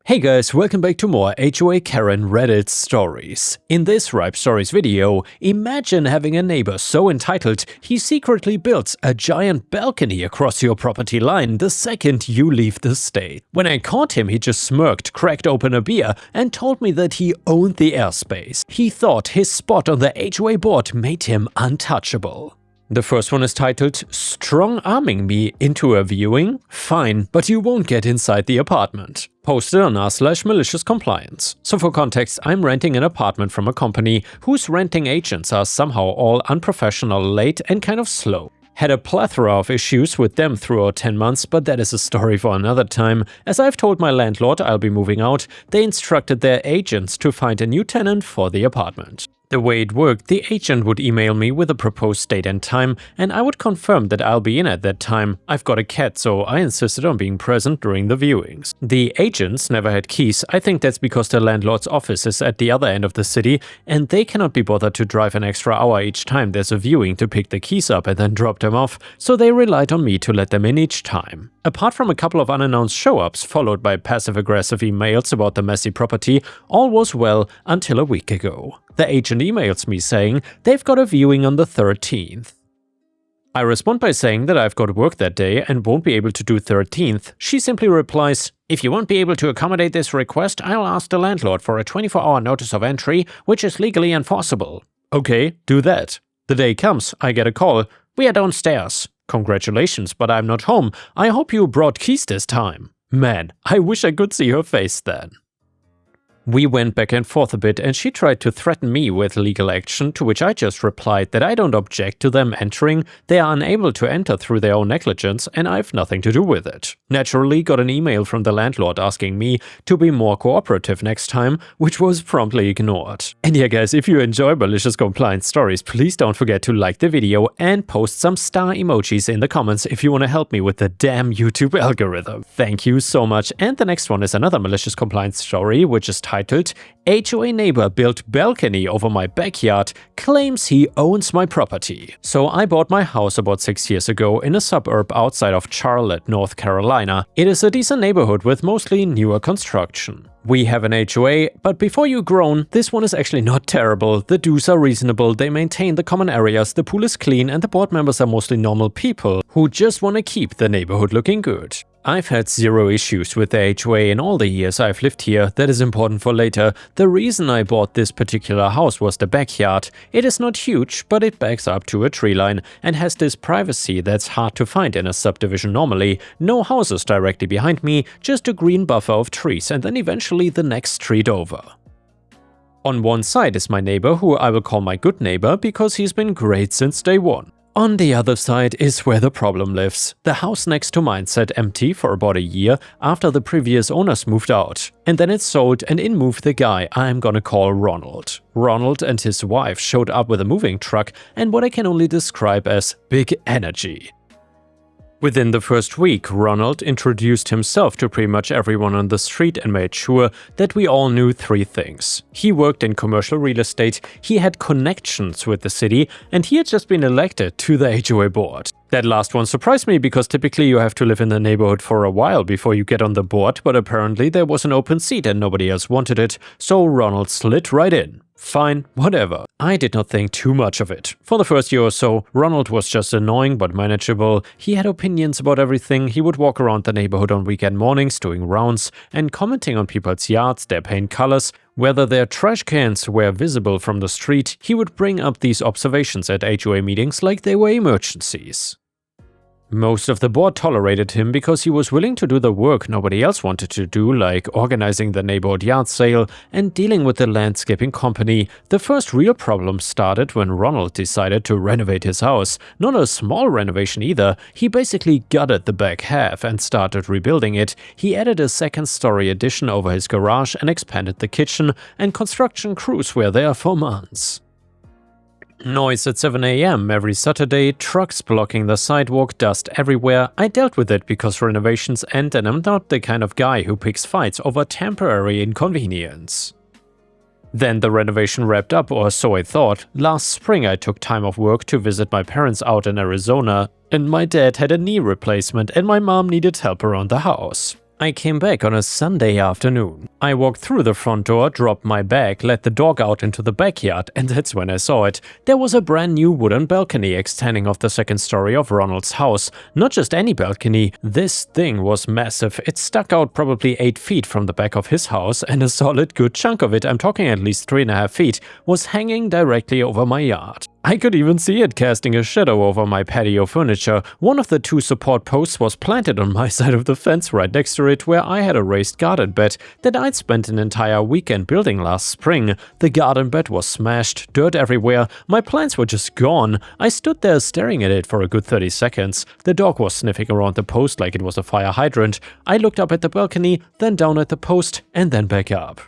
Hey guys, welcome back to more HOA Karen Reddit stories. In this Ripestories video, imagine having a neighbor so entitled he secretly builds a giant balcony across your property line the second you leave the state. When I caught him, he just smirked, cracked open a beer, and told me that he owned the airspace. He thought his spot on the HOA board made him untouchable. The first one is titled, "Strong-arming me into a viewing? Fine, but you won't get inside the apartment." Posted on r/maliciouscompliance. So for context, I'm renting an apartment from a company whose renting agents are somehow all unprofessional, late, and kind of slow. Had a plethora of issues with them throughout 10 months, but that is a story for another time. As I've told my landlord I'll be moving out, they instructed their agents to find a new tenant for the apartment. The way it worked, the agent would email me with a proposed date and time, and I would confirm that I'll be in at that time. I've got a cat, so I insisted on being present during the viewings. The agents never had keys. I think that's because the landlord's office is at the other end of the city, and they cannot be bothered to drive an extra hour each time there's a viewing to pick the keys up and then drop them off, so they relied on me to let them in each time. Apart from a couple of unannounced show-ups, followed by passive-aggressive emails about the messy property, all was well until a week ago. The agent emails me saying they've got a viewing on the 13th. I respond by saying that I've got work that day and won't be able to do 13th. She simply replies, "If you won't be able to accommodate this request, I'll ask the landlord for a 24-hour notice of entry, which is legally enforceable." Okay, do that. The day comes, I get a call. "We are downstairs." "Congratulations, but I'm not home. I hope you brought keys this time." Man, I wish I could see her face then. We went back and forth a bit and she tried to threaten me with legal action, to which I just replied that I don't object to them entering, they are unable to enter through their own negligence and I've nothing to do with it. Naturally got an email from the landlord asking me to be more cooperative next time, which was promptly ignored. And yeah guys, if you enjoy malicious compliance stories, please don't forget to like the video and post some star emojis in the comments if you want to help me with the damn YouTube algorithm. Thank you so much. And the next one is another malicious compliance story, which is titled, "HOA neighbor built balcony over my backyard, claims he owns my property." So I bought my house about 6 years ago in a suburb outside of Charlotte, North Carolina. It is a decent neighborhood with mostly newer construction. We have an HOA, but before you groan, this one is actually not terrible. The dues are reasonable, they maintain the common areas, the pool is clean, and the board members are mostly normal people who just want to keep the neighborhood looking good. I've had zero issues with the HOA in all the years I've lived here. That is important for later. The reason I bought this particular house was the backyard. It is not huge, but it backs up to a tree line and has this privacy that's hard to find in a subdivision normally. No houses directly behind me, just a green buffer of trees and then eventually the next street over. On one side is my neighbor, who I will call my good neighbor because he's been great since day one. On the other side is where the problem lives. The house next to mine sat empty for about a year after the previous owners moved out. And then it sold and in moved the guy I'm gonna call Ronald. Ronald and his wife showed up with a moving truck and what I can only describe as big energy. Within the first week, Ronald introduced himself to pretty much everyone on the street and made sure that we all knew 3 things. He worked in commercial real estate, he had connections with the city, and he had just been elected to the HOA board. That last one surprised me because typically you have to live in the neighborhood for a while before you get on the board, but apparently there was an open seat and nobody else wanted it, so Ronald slid right in. Fine, whatever. I did not think too much of it. For the first year or so, Ronald was just annoying but manageable. He had opinions about everything. He would walk around the neighborhood on weekend mornings doing rounds and commenting on people's yards, their paint colors, whether their trash cans were visible from the street. He would bring up these observations at HOA meetings like they were emergencies. Most of the board tolerated him because he was willing to do the work nobody else wanted to do, like organizing the neighborhood yard sale and dealing with the landscaping company. The first real problem started when Ronald decided to renovate his house. Not a small renovation either. He basically gutted the back half and started rebuilding it. He added a second-story addition over his garage and expanded the kitchen, and construction crews were there for months. Noise at 7 AM every Saturday, trucks blocking the sidewalk, dust everywhere. I dealt with it because renovations end and I'm not the kind of guy who picks fights over temporary inconvenience. Then the renovation wrapped up, or so I thought. Last spring I took time off work to visit my parents out in Arizona, and my dad had a knee replacement and my mom needed help around the house. I came back on a Sunday afternoon. I walked through the front door, dropped my bag, let the dog out into the backyard, and that's when I saw it. There was a brand new wooden balcony extending off the second story of Ronald's house. Not just any balcony, this thing was massive. It stuck out probably 8 feet from the back of his house, and a solid good chunk of it, I'm talking at least 3.5 feet, was hanging directly over my yard. I could even see it casting a shadow over my patio furniture. One of the 2 support posts was planted on my side of the fence right next to it, where I had a raised garden bed that I'd spent an entire weekend building last spring. The garden bed was smashed, dirt everywhere, my plants were just gone. I stood there staring at it for a good 30 seconds. The dog was sniffing around the post like it was a fire hydrant. I looked up at the balcony, then down at the post, and then back up.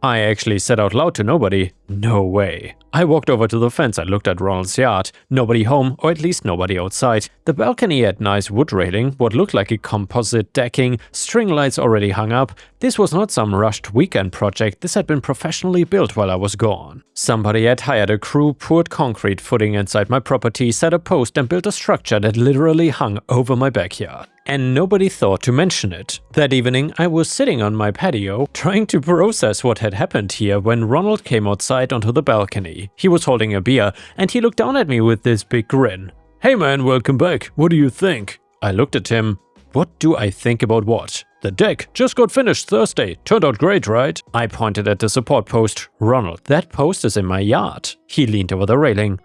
I actually said out loud to nobody, "No way." I walked over to the fence and looked at Ronald's yard. Nobody home, or at least nobody outside. The balcony had nice wood railing, what looked like a composite decking, string lights already hung up. This was not some rushed weekend project, this had been professionally built while I was gone. Somebody had hired a crew, poured concrete footing inside my property, set a post and built a structure that literally hung over my backyard. And nobody thought to mention it. That evening, I was sitting on my patio, trying to process what had happened here when Ronald came outside onto the balcony. He was holding a beer, and he looked down at me with this big grin. "Hey man, welcome back. What do you think?" I looked at him. What do I think about what? "The deck just got finished Thursday. Turned out great, right?" I pointed at the support post. "Ronald, that post is in my yard." He leaned over the railing.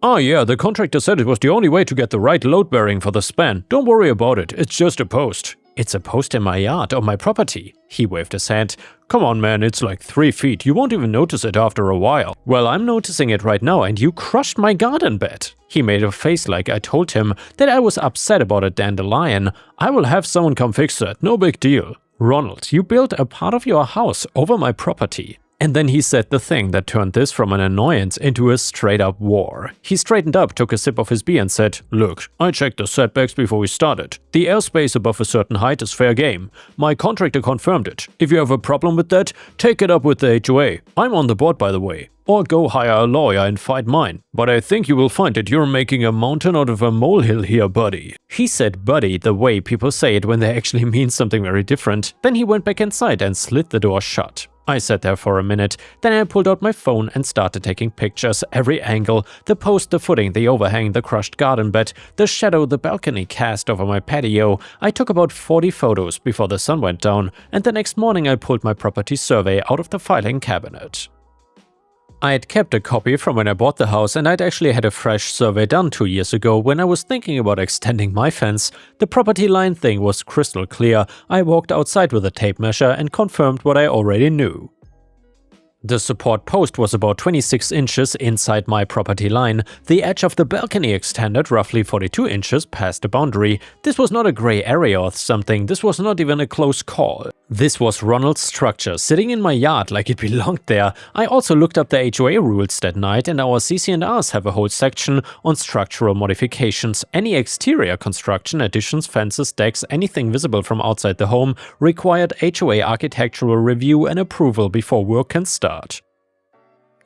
"Oh yeah, the contractor said it was the only way to get the right load bearing for the span. Don't worry about it, it's just a post." "It's a post in my yard, on my property." He waved his hand. "Come on man, it's like 3 feet, you won't even notice it after a while." "Well, I'm noticing it right now and you crushed my garden bed." He made a face like I told him that I was upset about a dandelion. "I will have someone come fix that, no big deal." "Ronald, you built a part of your house over my property." And then he said the thing that turned this from an annoyance into a straight-up war. He straightened up, took a sip of his beer and said, "Look, I checked the setbacks before we started. The airspace above a certain height is fair game. My contractor confirmed it. If you have a problem with that, take it up with the HOA. I'm on the board, by the way. Or go hire a lawyer and fight mine. But I think you will find that you're making a mountain out of a molehill here, buddy." He said buddy the way people say it when they actually mean something very different. Then he went back inside and slid the door shut. I sat there for a minute, then I pulled out my phone and started taking pictures, every angle, the post, the footing, the overhang, the crushed garden bed, the shadow the balcony cast over my patio. I took about 40 photos before the sun went down, and the next morning I pulled my property survey out of the filing cabinet. I had kept a copy from when I bought the house, and I'd actually had a fresh survey done 2 years ago when I was thinking about extending my fence. The property line thing was crystal clear. I walked outside with a tape measure and confirmed what I already knew. The support post was about 26 inches inside my property line. The edge of the balcony extended roughly 42 inches past the boundary. This was not a gray area or something, this was not even a close call. This was Ronald's structure, sitting in my yard like it belonged there. I also looked up the HOA rules that night, and our CC&Rs have a whole section on structural modifications. Any exterior construction, additions, fences, decks, anything visible from outside the home required HOA architectural review and approval before work can start.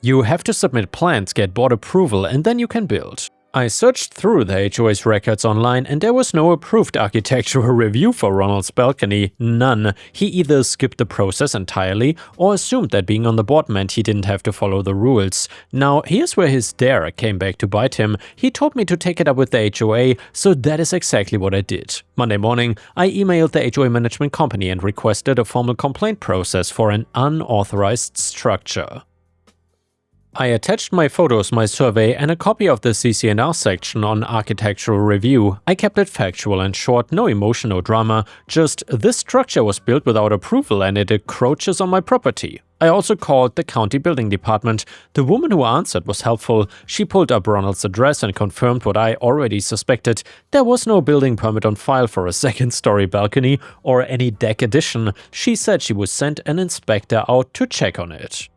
You have to submit plans, get board approval, and then you can build. I searched through the HOA's records online and there was no approved architectural review for Ronald's balcony, none. He either skipped the process entirely or assumed that being on the board meant he didn't have to follow the rules. Now, here's where his dare came back to bite him. He told me to take it up with the HOA, so that is exactly what I did. Monday morning, I emailed the HOA management company and requested a formal complaint process for an unauthorized structure. I attached my photos, my survey, and a copy of the CC&R section on architectural review. I kept it factual and short, no emotion, no drama, just this structure was built without approval and it encroaches on my property. I also called the county building department. The woman who answered was helpful. She pulled up Ronald's address and confirmed what I already suspected. There was no building permit on file for a second-story balcony or any deck addition. She said she would send an inspector out to check on it.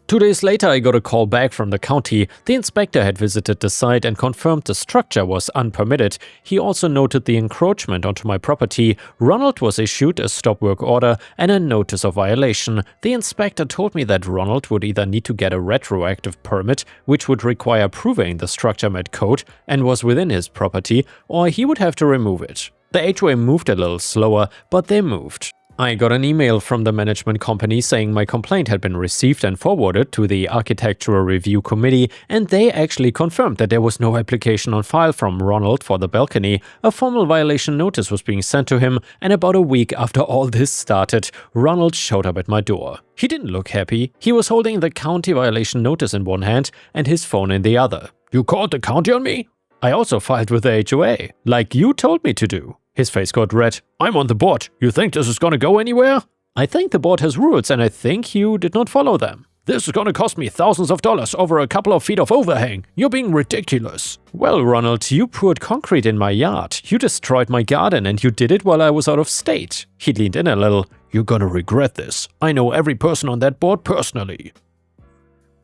2 days later, I got a call back from the county. The inspector had visited the site and confirmed the structure was unpermitted. He also noted the encroachment onto my property. Ronald was issued a stop work order and a notice of violation. The inspector told me that Ronald would either need to get a retroactive permit, which would require proving the structure met code and was within his property, or he would have to remove it. The HOA moved a little slower, but they moved. I got an email from the management company saying my complaint had been received and forwarded to the Architectural Review Committee, and they actually confirmed that there was no application on file from Ronald for the balcony. A formal violation notice was being sent to him, and about a week after all this started, Ronald showed up at my door. He didn't look happy. He was holding the county violation notice in one hand and his phone in the other. "You called the county on me?" "I also filed with the HOA, like you told me to do." His face got red. "I'm on the board. You think this is gonna go anywhere?" "I think the board has rules and I think you did not follow them." "This is gonna cost me thousands of dollars over a couple of feet of overhang. You're being ridiculous." "Well, Ronald, you poured concrete in my yard. You destroyed my garden and you did it while I was out of state." He leaned in a little. "You're gonna regret this. I know every person on that board personally.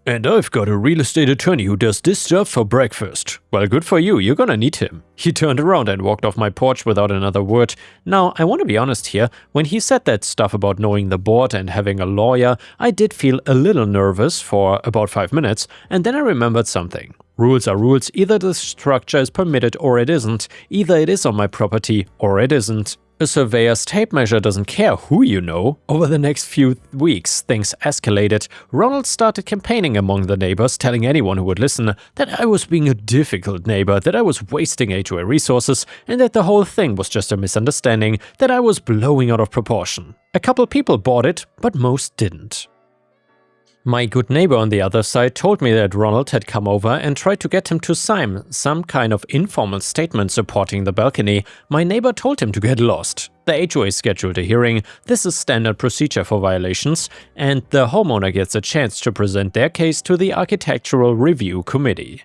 And I've got a real estate attorney who does this stuff for breakfast." "Well, good for you, you're gonna need him." He turned around and walked off my porch without another word. Now, I want to be honest here, when he said that stuff about knowing the board and having a lawyer, I did feel a little nervous for about 5 minutes, and then I remembered something. Rules are rules, either the structure is permitted or it isn't, either it is on my property or it isn't. A surveyor's tape measure doesn't care who you know. Over the next few weeks, things escalated. Ronald started campaigning among the neighbors, telling anyone who would listen that I was being a difficult neighbor, that I was wasting HOA resources, and that the whole thing was just a misunderstanding, that I was blowing out of proportion. A couple people bought it, but most didn't. My good neighbor on the other side told me that Ronald had come over and tried to get him to sign some kind of informal statement supporting the balcony. My neighbor told him to get lost. The HOA scheduled a hearing. This is standard procedure for violations, and the homeowner gets a chance to present their case to the Architectural Review Committee.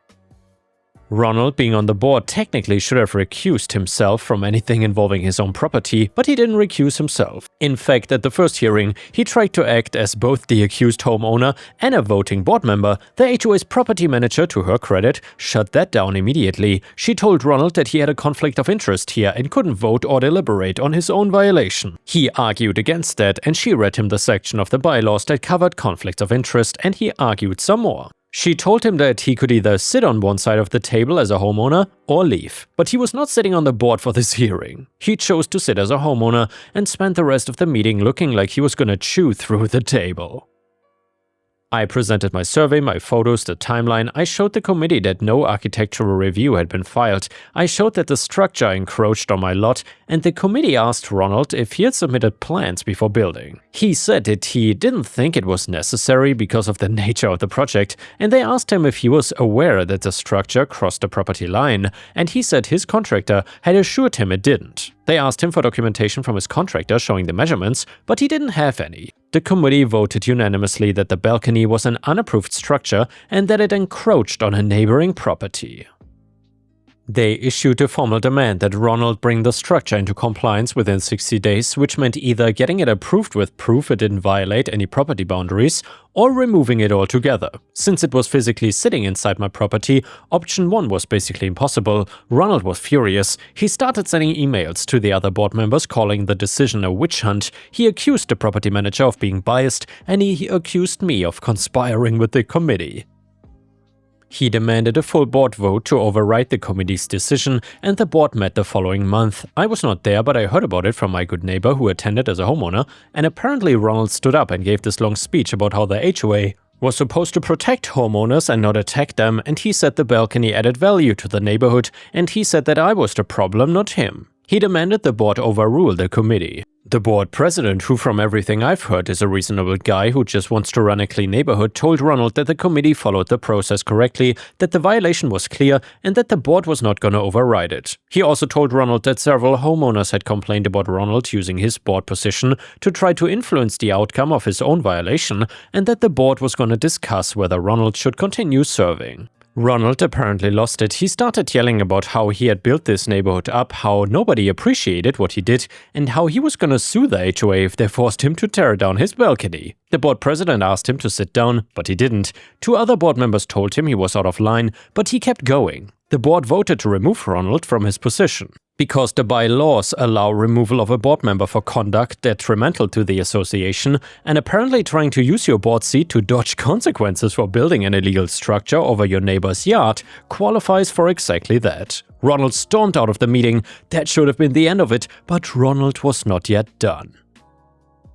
Ronald, being on the board, technically should have recused himself from anything involving his own property, but he didn't recuse himself. In fact, at the first hearing, he tried to act as both the accused homeowner and a voting board member. The HOA's property manager, to her credit, shut that down immediately. She told Ronald that he had a conflict of interest here and couldn't vote or deliberate on his own violation. He argued against that, and she read him the section of the bylaws that covered conflicts of interest, and he argued some more. She told him that he could either sit on one side of the table as a homeowner or leave, but he was not sitting on the board for this hearing. He chose to sit as a homeowner and spent the rest of the meeting looking like he was gonna chew through the table. I presented my survey, my photos, the timeline. I showed the committee that no architectural review had been filed. I showed that the structure encroached on my lot, and the committee asked Ronald if he had submitted plans before building. He said that he didn't think it was necessary because of the nature of the project, and they asked him if he was aware that the structure crossed the property line, and he said his contractor had assured him it didn't. They asked him for documentation from his contractor showing the measurements, but he didn't have any. The committee voted unanimously that the balcony was an unapproved structure and that it encroached on a neighboring property. They issued a formal demand that Ronald bring the structure into compliance within 60 days, which meant either getting it approved with proof it didn't violate any property boundaries, or removing it altogether. Since it was physically sitting inside my property, option 1 was basically impossible. Ronald was furious. He started sending emails to the other board members calling the decision a witch hunt. He accused the property manager of being biased, and he accused me of conspiring with the committee. He demanded a full board vote to override the committee's decision, and the board met the following month. I was not there, but I heard about it from my good neighbor who attended as a homeowner, and apparently Ronald stood up and gave this long speech about how the HOA was supposed to protect homeowners and not attack them, and he said the balcony added value to the neighborhood, and he said that I was the problem, not him. He demanded the board overrule the committee. The board president, who from everything I've heard is a reasonable guy who just wants to run a clean neighborhood, told Ronald that the committee followed the process correctly, that the violation was clear, and that the board was not gonna override it. He also told Ronald that several homeowners had complained about Ronald using his board position to try to influence the outcome of his own violation, and that the board was gonna discuss whether Ronald should continue serving. Ronald apparently lost it. He started yelling about how he had built this neighborhood up, how nobody appreciated what he did, and how he was gonna sue the HOA if they forced him to tear down his balcony. The board president asked him to sit down, but he didn't. 2 other board members told him he was out of line, but he kept going. The board voted to remove Ronald from his position. Because the bylaws allow removal of a board member for conduct detrimental to the association, and apparently trying to use your board seat to dodge consequences for building an illegal structure over your neighbor's yard qualifies for exactly that. Ronald stormed out of the meeting. That should have been the end of it, but Ronald was not yet done.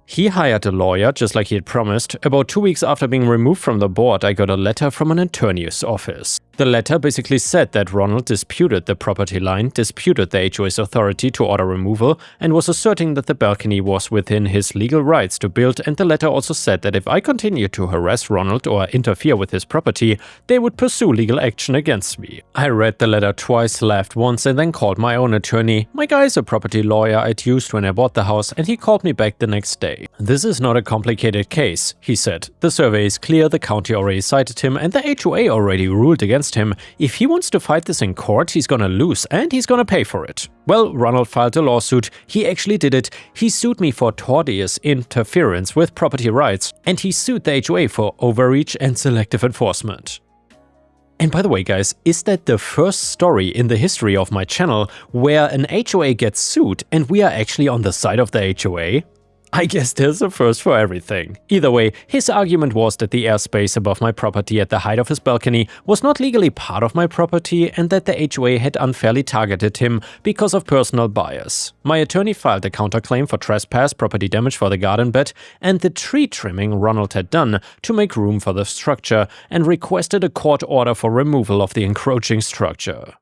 He hired a lawyer, just like he had promised. About 2 weeks after being removed from the board, I got a letter from an attorney's office. The letter basically said that Ronald disputed the property line, disputed the HOA's authority to order removal, and was asserting that the balcony was within his legal rights to build, and the letter also said that if I continued to harass Ronald or interfere with his property, they would pursue legal action against me. I read the letter twice, laughed once, and then called my own attorney. My guy is a property lawyer I'd used when I bought the house, and he called me back the next day. "This is not a complicated case," he said. "The survey is clear, the county already cited him, and the HOA already ruled against him. If he wants to fight this in court, he's gonna lose, and he's gonna pay for it." Well, Ronald filed a lawsuit. He actually did it. He sued me for tortious interference with property rights, and he sued the HOA for overreach and selective enforcement. And by the way, guys, is that the first story in the history of my channel where an HOA gets sued and we are actually on the side of the HOA? I guess there's a first for everything. Either way, his argument was that the airspace above my property at the height of his balcony was not legally part of my property and that the HOA had unfairly targeted him because of personal bias. My attorney filed a counterclaim for trespass, property damage for the garden bed, and the tree trimming Ronald had done to make room for the structure, and requested a court order for removal of the encroaching structure.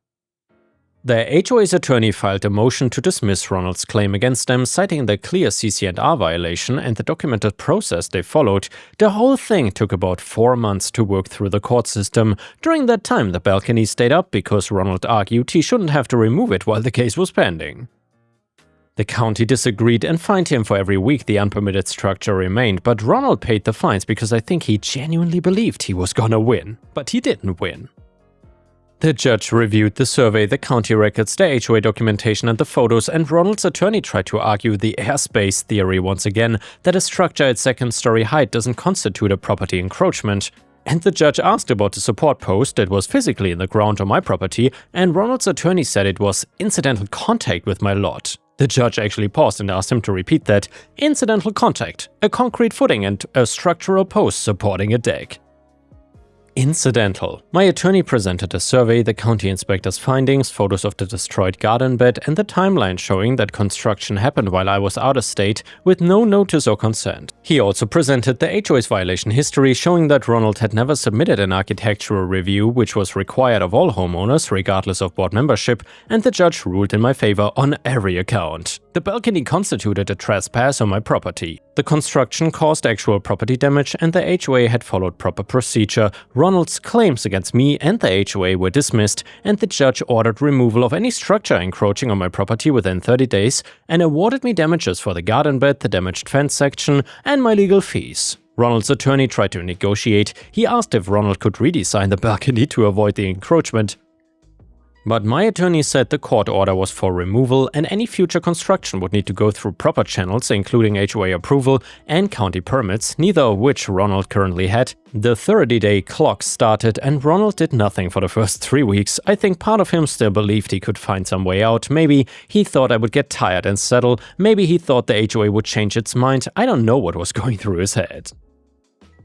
The HOA's attorney filed a motion to dismiss Ronald's claim against them, citing the clear CC&R violation and the documented process they followed. The whole thing took about 4 months to work through the court system. During that time, the balcony stayed up because Ronald argued he shouldn't have to remove it while the case was pending. The county disagreed and fined him for every week the unpermitted structure remained, but Ronald paid the fines because I think he genuinely believed he was gonna win. But he didn't win. The judge reviewed the survey, the county records, the HOA documentation and the photos, and Ronald's attorney tried to argue the airspace theory once again, that a structure at second-story height doesn't constitute a property encroachment. And the judge asked about the support post that was physically in the ground on my property, and Ronald's attorney said it was incidental contact with my lot. The judge actually paused and asked him to repeat that. Incidental contact, a concrete footing and a structural post supporting a deck. Incidental. My attorney presented a survey, the county inspector's findings, photos of the destroyed garden bed, and the timeline showing that construction happened while I was out of state with no notice or consent. He also presented the HOA's violation history, showing that Ronald had never submitted an architectural review, which was required of all homeowners regardless of board membership, and the judge ruled in my favor on every account. The balcony constituted a trespass on my property. The construction caused actual property damage, and the HOA had followed proper procedure. Ronald's claims against me and the HOA were dismissed, and the judge ordered removal of any structure encroaching on my property within 30 days and awarded me damages for the garden bed, the damaged fence section, and my legal fees. Ronald's attorney tried to negotiate. He asked if Ronald could redesign the balcony to avoid the encroachment. But my attorney said the court order was for removal and any future construction would need to go through proper channels, including HOA approval and county permits, neither of which Ronald currently had. The 30-day clock started and Ronald did nothing for the first 3 weeks. I think part of him still believed he could find some way out. Maybe he thought I would get tired and settle. Maybe he thought the HOA would change its mind. I don't know what was going through his head.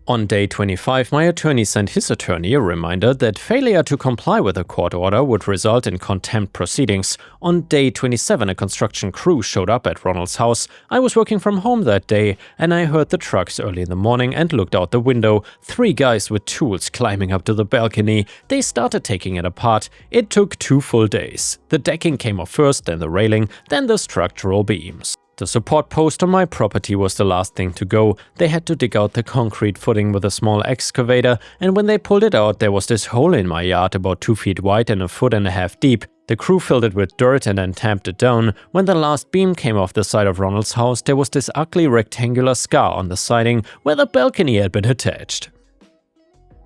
On day 25, my attorney sent his attorney a reminder that failure to comply with a court order would result in contempt proceedings. On day 27, a construction crew showed up at Ronald's house. I was working from home that day, and I heard the trucks early in the morning and looked out the window. 3 guys with tools climbing up to the balcony. They started taking it apart. It took 2 full days. The decking came off first, then the railing, then the structural beams. The support post on my property was the last thing to go. They had to dig out the concrete footing with a small excavator, and when they pulled it out, there was this hole in my yard about 2 feet wide and 1.5 feet deep. The crew filled it with dirt and then tamped it down. When the last beam came off the side of Ronald's house, there was this ugly rectangular scar on the siding where the balcony had been attached.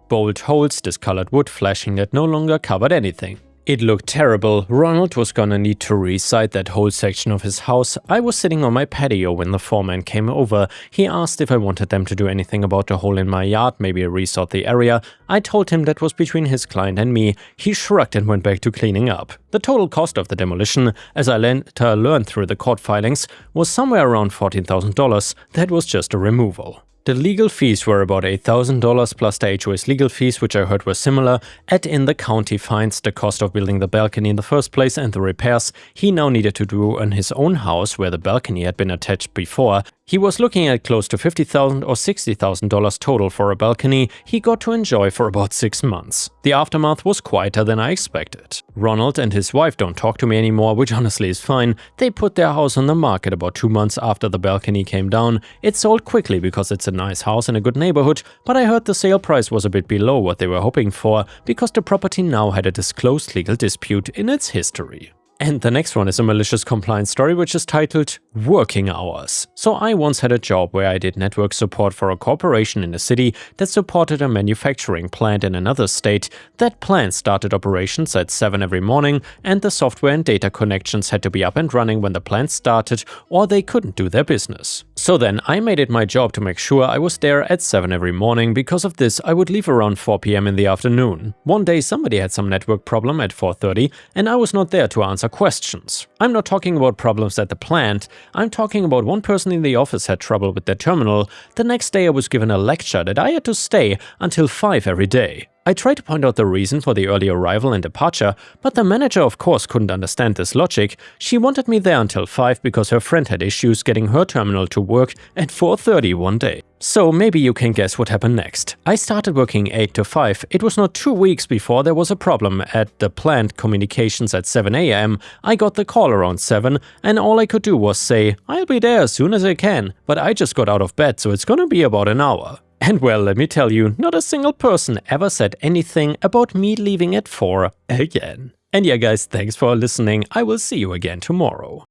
Bold holes, discolored wood flashing that no longer covered anything. It looked terrible. Ronald was gonna need to reside that whole section of his house. I was sitting on my patio when the foreman came over. He asked if I wanted them to do anything about the hole in my yard, maybe resort the area. I told him that was between his client and me. He shrugged and went back to cleaning up. The total cost of the demolition, as I later learned through the court filings, was somewhere around $14,000. That was just a removal. The legal fees were about $8,000 plus the HOA's legal fees, which I heard were similar. Add in the county fines, the cost of building the balcony in the first place, and the repairs he now needed to do on his own house where the balcony had been attached before. He was looking at close to $50,000 or $60,000 total for a balcony he got to enjoy for about 6 months. The aftermath was quieter than I expected. Ronald and his wife don't talk to me anymore, which honestly is fine. They put their house on the market about 2 months after the balcony came down. It sold quickly because it's a nice house in a good neighborhood, but I heard the sale price was a bit below what they were hoping for because the property now had a disclosed legal dispute in its history. And the next one is a malicious compliance story, which is titled Working Hours. So I once had a job where I did network support for a corporation in a city that supported a manufacturing plant in another state. That plant started operations at 7 every morning, and the software and data connections had to be up and running when the plant started, or they couldn't do their business. So then I made it my job to make sure I was there at 7 every morning. Because of this, I would leave around 4 p.m. in the afternoon. One day somebody had some network problem at 4:30, and I was not there to answer questions. I'm not talking about problems at the plant, I'm talking about one person in the office had trouble with their terminal. The next day I was given a lecture that I had to stay until 5 every day. I tried to point out the reason for the early arrival and departure, but the manager of course couldn't understand this logic. She wanted me there until 5 because her friend had issues getting her terminal to work at 4:30 one day. So maybe you can guess what happened next. I started working 8 to 5. It was not 2 weeks before there was a problem at the plant communications at 7 a.m. I got the call around 7 and all I could do was say, I'll be there as soon as I can, but I just got out of bed, so it's gonna be about an hour. And well, let me tell you, not a single person ever said anything about me leaving at 4 again. And yeah guys, thanks for listening. I will see you again tomorrow.